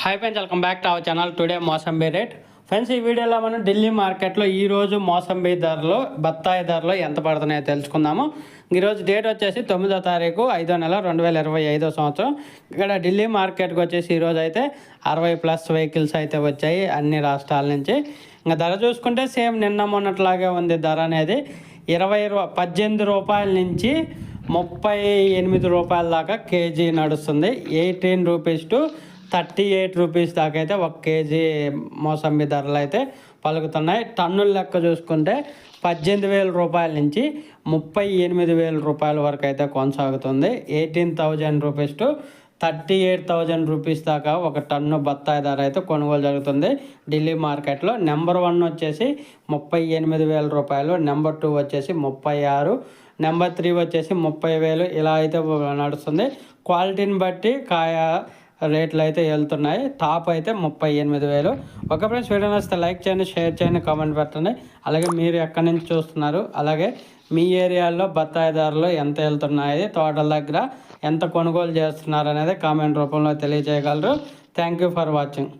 Hi friends, welcome back to our channel. Today mosambi rate. Friends, ఈ వీడియోలో మనం ఢిల్లీ మార్కెట్లో ఈరోజు మోసంబీ ధరలు, బత్తాయి ధరలు ఎంత పడుతున్నాయో తెలుసుకుందాము. ఈరోజు డేట్ వచ్చేసి 9వ తారీఖు 5వ నెల 2025 సంవత్సరం. ఇక్కడ ఢిల్లీ మార్కెట్కి వచ్చేసి ఈరోజు అయితే 60+ వెహికల్స్ అయితే వచ్చాయి అన్ని రాష్ట్రాల నుంచి. ఇంకా ధర చూసుకుంటే సేమ్ నిన్న మొన్నట్లాగే ఉంది. ధర అనేది 18 రూపాయల నుంచి 38 రూపాయల దాకా కేజీ నడుస్తుంది. 18 రూపీస్ టు 38 రూపీస్ దాకా అయితే 1 కేజీ మోసంబీ ధరలు అయితే పలుకుతున్నాయి. టన్నుల లెక్క చూసుకుంటే 18,000 రూపాయల నుంచి 38,000 రూపాయల వరకు అయితే కొనసాగుతుంది. 18,000 రూపీస్ టు 38,000 రూపీస్ దాకా ఒక టన్ను బత్తాయి ధర అయితే కొనుగోలు జరుగుతుంది ఢిల్లీ మార్కెట్లో. నెంబర్ 1 వచ్చేసి 38,000 రూపాయలు, నెంబర్ 2 వచ్చేసి 36, నెంబర్ 3 వచ్చేసి 30,000. ఇలా అయితే నడుస్తుంది. క్వాలిటీని బట్టి కాయ రేట్లు అయితే వెళ్తున్నాయి. టాప్ అయితే 38,000. ఓకే ఫ్రెండ్స్, వీడియో నచ్చితే లైక్ చేయండి, షేర్ చేయండి, కామెంట్ పెట్టండి. అలాగే మీరు ఎక్కడి నుంచి చూస్తున్నారు, అలాగే మీ ఏరియాలో బత్తాయి ధరలు ఎంత వెళ్తున్నాయి, తోటల దగ్గర ఎంత కొనుగోలు చేస్తున్నారు అనేది కామెంట్ రూపంలో తెలియజేయగలరు. Thank you for watching.